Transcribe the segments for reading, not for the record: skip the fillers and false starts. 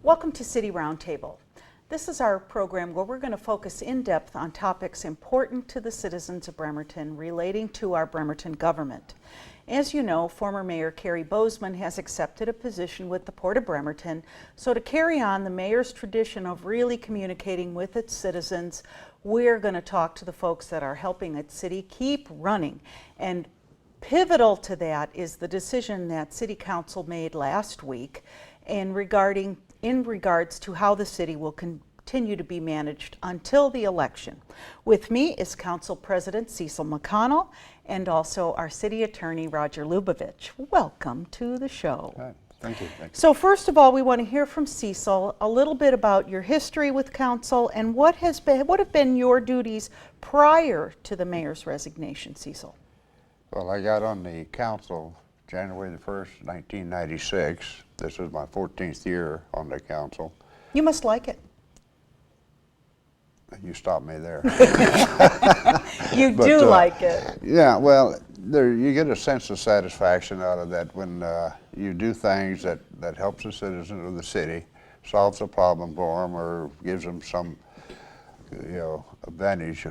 Welcome to City Roundtable. This is our program where we're going to focus in depth on topics important to the citizens of Bremerton relating to our Bremerton government. As you know, former Mayor Carrie Bozeman has accepted a position with the Port of Bremerton, so to carry on the mayor's tradition of really communicating with its citizens, we're going to talk to the folks that are helping its city keep running. And pivotal to that is the decision that City Council made last week in regards to how the city will continue to be managed until the election. With me is Council President Cecil McConnell and also our City Attorney Roger Lubovich. Welcome to the show. Hi. Thank you. Thank you. So first of all, we want to hear from Cecil a little bit about your history with Council and what have been your duties prior to the mayor's resignation, Cecil? Well, I got on the council January the 1st, 1996. This is my 14th year on the council. You must like it. You stopped me there. You do like it. Yeah, well, you get a sense of satisfaction out of that when you do things that helps the citizens of the city, solves a problem for them, or gives them some, advantage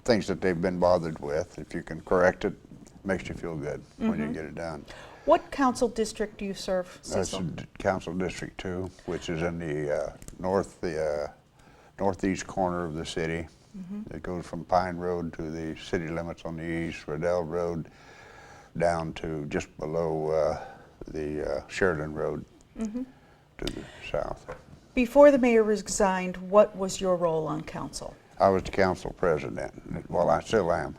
things that they've been bothered with. If you can correct it, it makes you feel good when you get it done. What council district do you serve, Cecil? That's Council District 2, which is in the northeast corner of the city. It goes from Pine Road to the city limits on the east, Riddell Road, down to just below the Sheridan Road to the south. Before the mayor resigned, what was your role on council? I was the council president. Well, I still am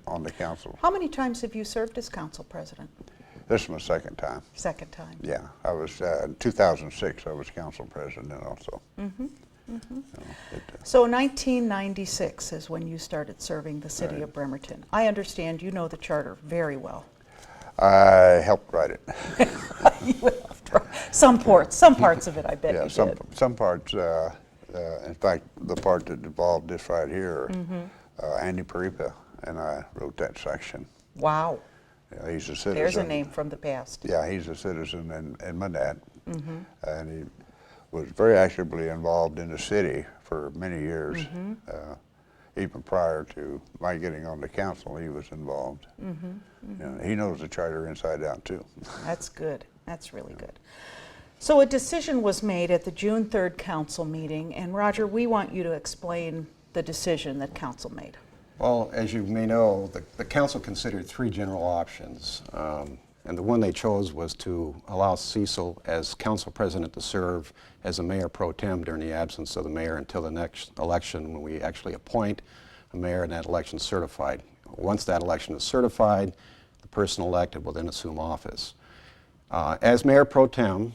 on the council. How many times have you served as council president? This is my second time. Second time. Yeah, I was, in 2006, I was council president also. So 1996 is when you started serving the city of Bremerton. I understand you know the charter very well. I helped write it. Some parts of it, I bet you did. Some parts, in fact, the part that involved this right here, Andy Paripa and I wrote that section. Wow. Yeah, he's a citizen. There's a name from the past. Yeah, he's a citizen in Manette, and he was very actively involved in the city for many years. Even prior to my getting on the council, he was involved. He knows the charter inside out too. That's good. That's really good. So a decision was made at the June 3rd council meeting, and Roger, we want you to explain the decision that council made. Well, as you may know, the council considered three general options, and the one they chose was to allow Cecil as council president to serve as a mayor pro tem during the absence of the mayor until the next election, when we actually appoint a mayor and that election certified. Once that election is certified, the person elected will then assume office. As mayor pro tem,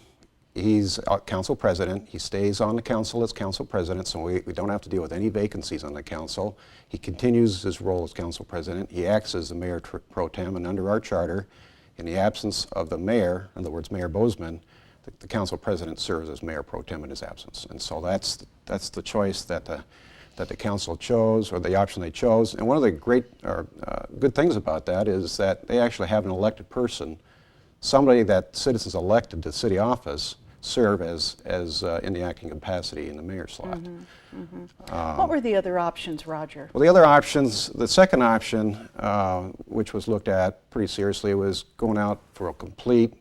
he's council president. He stays on the council as council president, so we don't have to deal with any vacancies on the council. He continues his role as council president. He acts as the mayor pro tem, and under our charter, in the absence of the mayor, in other words, Mayor Bozeman, the council president serves as mayor pro tem in his absence. And so that's the choice that the council chose, or the option they chose. And one of the good things about that is that they actually have an elected person, somebody that citizens elected to city office, serve as in the acting capacity in the mayor slot. What were the other options, Roger? Well, the other options, the second option, which was looked at pretty seriously, was going out for a complete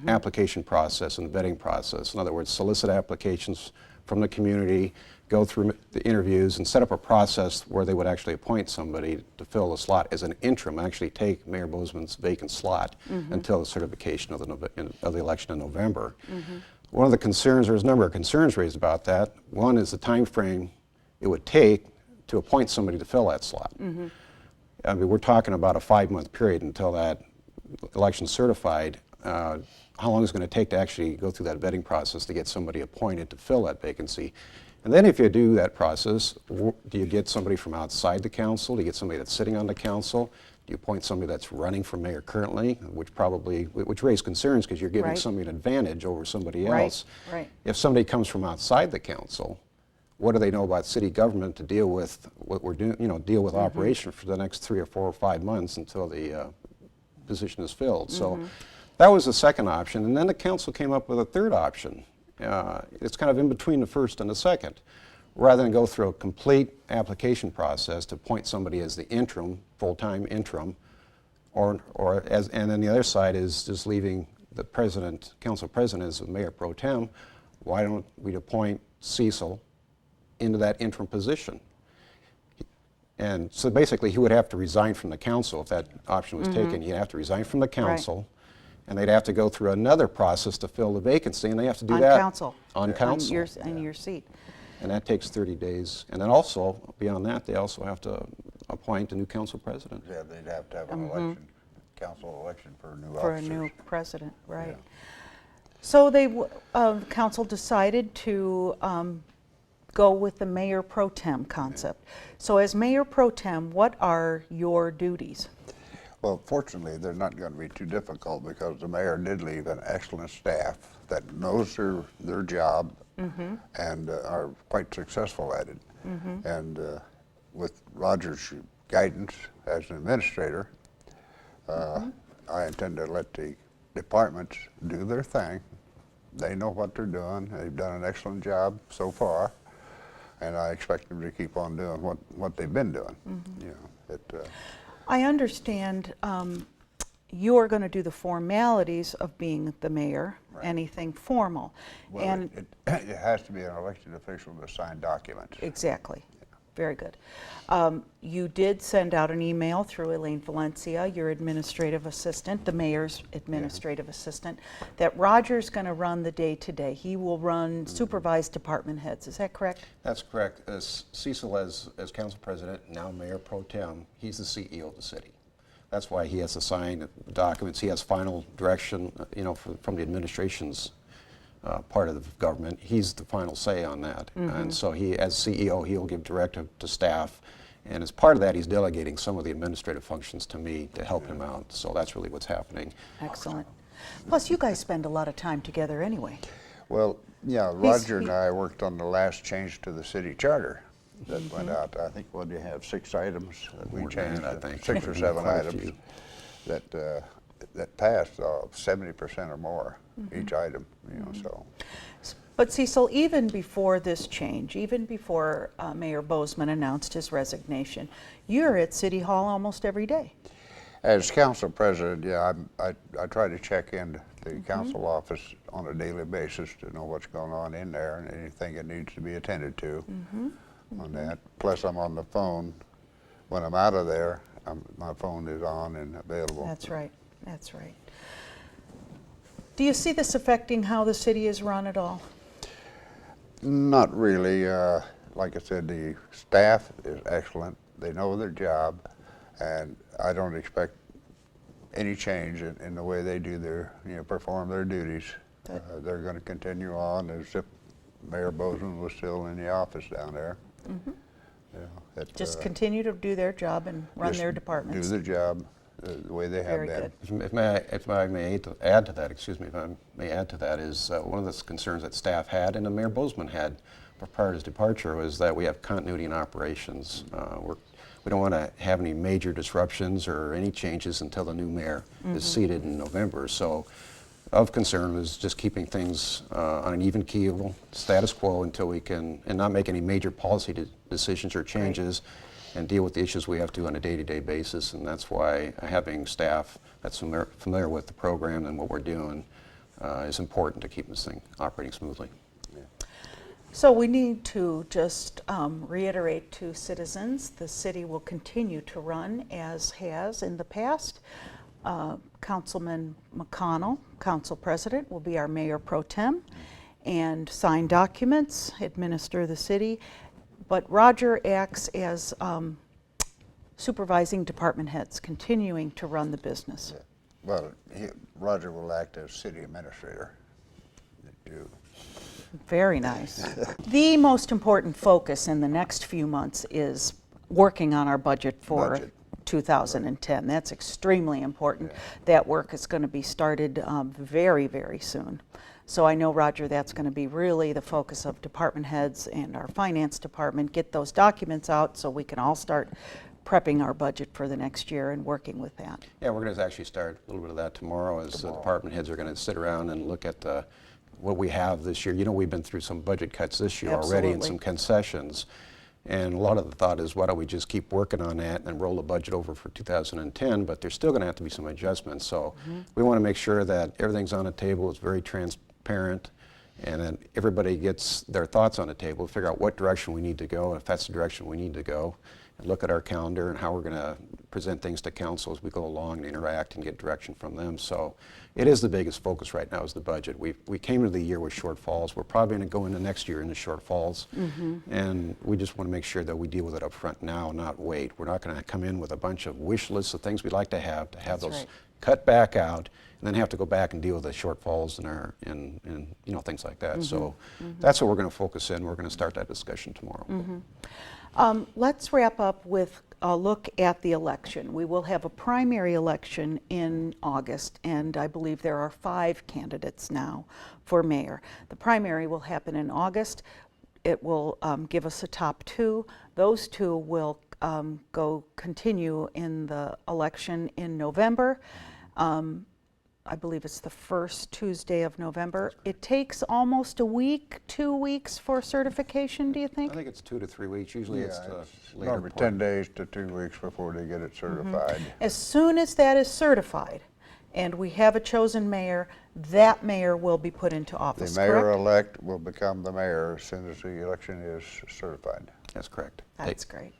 application process and vetting process. In other words, solicit applications from the community, go through the interviews, and set up a process where they would actually appoint somebody to fill the slot as an interim, actually take Mayor Bozeman's vacant slot until the certification of the election in November. One of the concerns, there's a number of concerns raised about that. One is the time frame it would take to appoint somebody to fill that slot. I mean, we're talking about a 5-month period until that election's certified. How long is it going to take to actually go through that vetting process to get somebody appointed to fill that vacancy? And then if you do that process, do you get somebody from outside the council? Do you get somebody that's sitting on the council? Do you appoint somebody that's running for mayor currently, which raise concerns because you're giving somebody an advantage over somebody else. If somebody comes from outside the council, what do they know about city government to deal with what we're doing, deal with operation for the next 3 or 4 or 5 months until the position is filled? So That was the second option, and then the council came up with a third option. It's kind of in between the first and the second. Rather than go through a complete application process to appoint somebody as the interim, full-time interim, and then the other side is just leaving the president, council president as the mayor pro tem, why don't we appoint Cecil into that interim position? And so basically he would have to resign from the council if that option was taken. He'd have to resign from the council, and they'd have to go through another process to fill the vacancy, and they have to do that on council. On your seat. And that takes 30 days. And then also, beyond that, they also have to appoint a new council president. Yeah, they'd have to have an election, council election for new officers. For a new president, right. Yeah. So council decided to go with the mayor pro tem concept. So as mayor pro tem, what are your duties? Well, fortunately, they're not going to be too difficult because the mayor did leave an excellent staff that knows their job and are quite successful at it. And with Roger's guidance as an administrator, I intend to let the departments do their thing. They know what they're doing. They've done an excellent job so far, and I expect them to keep on doing what they've been doing. You know, I understand you're going to do the formalities of being the mayor, anything formal. Well, and it has to be an elected official to sign documents. Exactly. Very good. You did send out an email through Elaine Valencia, your administrative assistant, the mayor's administrative assistant, that Roger's going to run the day-to-day. He will run supervise department heads. Is that correct? That's correct. As Cecil, as council president, now mayor pro tem, he's the CEO of the city. That's why he has to sign the documents. He has final direction, from the administration's part of the government. He's the final say on that. And so he, as CEO, he'll give directive to staff. And as part of that, he's delegating some of the administrative functions to me to help him out. So that's really what's happening. Excellent. Plus, you guys spend a lot of time together anyway. Well, yeah, Roger and I worked on the last change to the city charter that went out. I think, what do you have, 6 items that we changed? I think 6 or 7 items that passed 70% or more each item, so. But Cecil, even before this change, even before Mayor Bozeman announced his resignation, you're at City Hall almost every day. As council president, yeah, I try to check in the council office on a daily basis to know what's going on in there and anything that needs to be attended to on that. Plus, I'm on the phone. When I'm out of there, my phone is on and available. That's right. That's right. Do you see this affecting how the city is run at all? Not really. Like I said, the staff is excellent. They know their job, and I don't expect any change in the way they do perform their duties. They're going to continue on as if Mayor Bozeman was still in the office down there. Just continue to do their job and run their departments. Do their job the way they have been. If I may add to that, is one of the concerns that staff had and the Mayor Bozeman had prior to his departure was that we have continuity in operations. We don't want to have any major disruptions or any changes until the new mayor is seated in November. So of concern was just keeping things on an even keel, status quo until we can, and not make any major policy decisions or changes and deal with the issues we have to on a day-to-day basis. And that's why having staff that's familiar with the program and what we're doing is important to keep this thing operating smoothly. So we need to just reiterate to citizens, the city will continue to run as has in the past. Councilman McConnell, council president, will be our mayor pro tem and sign documents, administer the city. But Roger acts as supervising department heads, continuing to run the business. Well, Roger will act as city administrator. Very nice. The most important focus in the next few months is working on our budget for 2010. That's extremely important. That work is going to be started very, very soon. So I know, Roger, that's going to be really the focus of department heads and our finance department. Get those documents out so we can all start prepping our budget for the next year and working with that. Yeah, we're going to actually start a little bit of that tomorrow as the department heads are going to sit around and look at what we have this year. You know, we've been through some budget cuts this year already and Absolutely. some concessions. And a lot of the thought is, why don't we just keep working on that and roll the budget over for 2010, but there's still going to have to be some adjustments. So we want to make sure that everything's on the table, it's very transparent, and then everybody gets their thoughts on the table, figure out what direction we need to go, if that's the direction we need to go, and look at our calendar and how we're going to present things to council as we go along and interact and get direction from them. So it is the biggest focus right now is the budget. We came into the year with shortfalls. We're probably going to go into next year into shortfalls, and we just want to make sure that we deal with it up front now, not wait. We're not going to come in with a bunch of wish lists of things we'd like to have That's those right. cut back out, and then have to go back and deal with the shortfalls and you know, things like that. So that's what we're going to focus in. We're going to start that discussion tomorrow. Let's wrap up with a look at the election. We will have a primary election in August, and I believe there are 5 candidates now for mayor. The primary will happen in August. It will give us a top 2. Those 2 will continue in the election in November. I believe it's the first Tuesday of November. It takes almost a week, 2 weeks for certification, do you think? I think it's 2 to 3 weeks. Usually it's the later Normally part. 10 days to 2 weeks before they get it certified. As soon as that is certified and we have a chosen mayor, that mayor will be put into office, The correct? mayor-elect will become the mayor as soon as the election is certified. That's correct. That's great.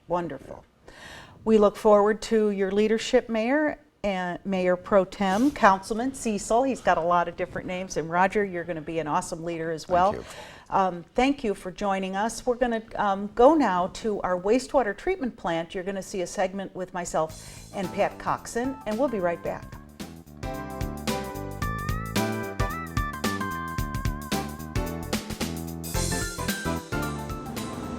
Wonderful. We look forward to your leadership, Mayor, and Mayor Pro Tem, Councilman Cecil. He's got a lot of different names. And Roger, you're going to be an awesome leader as well. Thank you for joining us. We're going to go now to our wastewater treatment plant. You're going to see a segment with myself and Pat Coxon, and we'll be right back.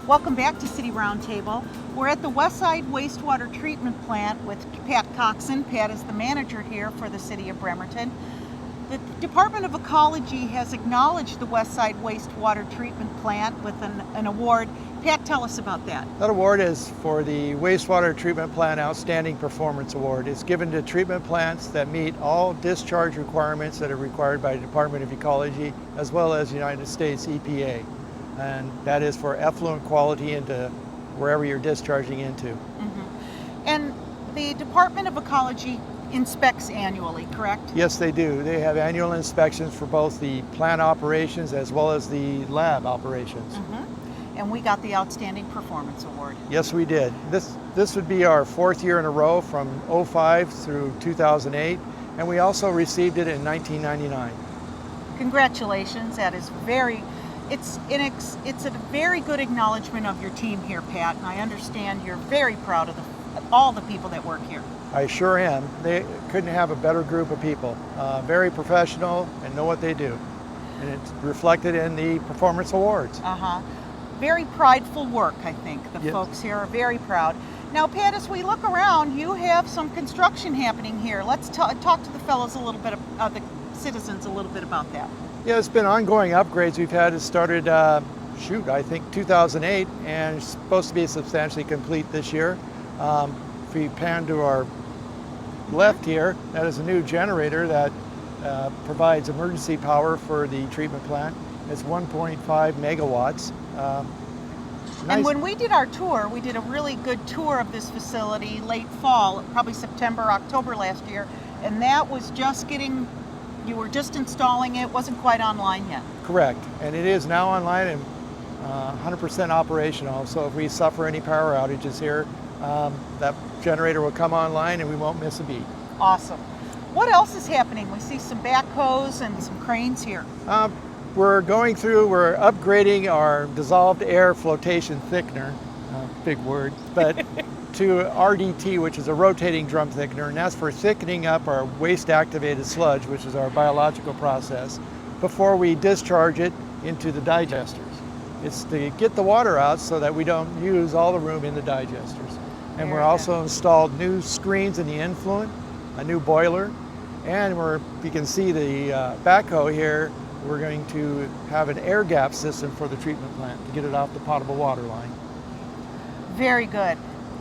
Welcome back to City Roundtable. We're at the Westside Wastewater Treatment Plant with Pat Coxon. Pat is the manager here for the City of Bremerton. The Department of Ecology has acknowledged the Westside Wastewater Treatment Plant with an award. Pat, tell us about that. That award is for the Wastewater Treatment Plant Outstanding Performance Award. It's given to treatment plants that meet all discharge requirements that are required by the Department of Ecology as well as United States EPA. And that is for effluent quality into wherever you're discharging into. And the Department of Ecology inspects annually, correct? Yes, they do. They have annual inspections for both the plant operations as well as the lab operations. And we got the Outstanding Performance Award. Yes, we did. This would be our 4th year in a row from 05 through 2008, and we also received it in 1999. Congratulations. That is it's a very good acknowledgement of your team here, Pat, and I understand you're very proud of all the people that work here. I sure am. They couldn't have a better group of people. Very professional and know what they do. And it's reflected in the performance awards. Very prideful work, I think. The Yes. folks here are very proud. Now, Pat, as we look around, you have some construction happening here. Let's talk to the fellows a little bit, the citizens a little bit about that. Yeah, it's been ongoing upgrades we've had. It started, I think 2008, and it's supposed to be substantially complete this year. If we pan to our left here, that is a new generator that provides emergency power for the treatment plant. It's 1.5 megawatts. And when we did our tour, we did a really good tour of this facility late fall, probably September, October last year, and that was you were just installing it, wasn't quite online yet. Correct, and it is now online and 100% operational. So if we suffer any power outages here, that generator will come online and we won't miss a beat. Awesome. What else is happening? We see some backhoes and some cranes here. We're upgrading our dissolved air flotation thickener, big word, but to RDT, which is a rotating drum thickener, and that's for thickening up our waste activated sludge, which is our biological process, before we discharge it into the digesters. It's to get the water out so that we don't use all the room in the digesters. And we're also installed new screens in the influent, a new boiler, and you can see the backhoe here, we're going to have an air gap system for the treatment plant to get it off the potable water line. Very good.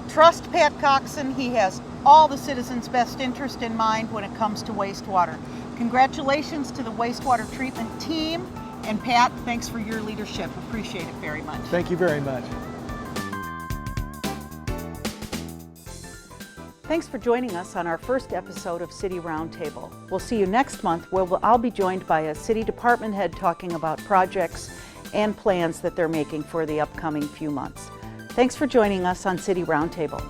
Trust Pat Coxon. He has all the citizens' best interest in mind when it comes to wastewater. Congratulations to the wastewater treatment team. And Pat, thanks for your leadership. Appreciate it very much. Thank you very much. Thanks for joining us on our first episode of City Roundtable. We'll see you next month where I'll be joined by a city department head talking about projects and plans that they're making for the upcoming few months. Thanks for joining us on City Roundtable.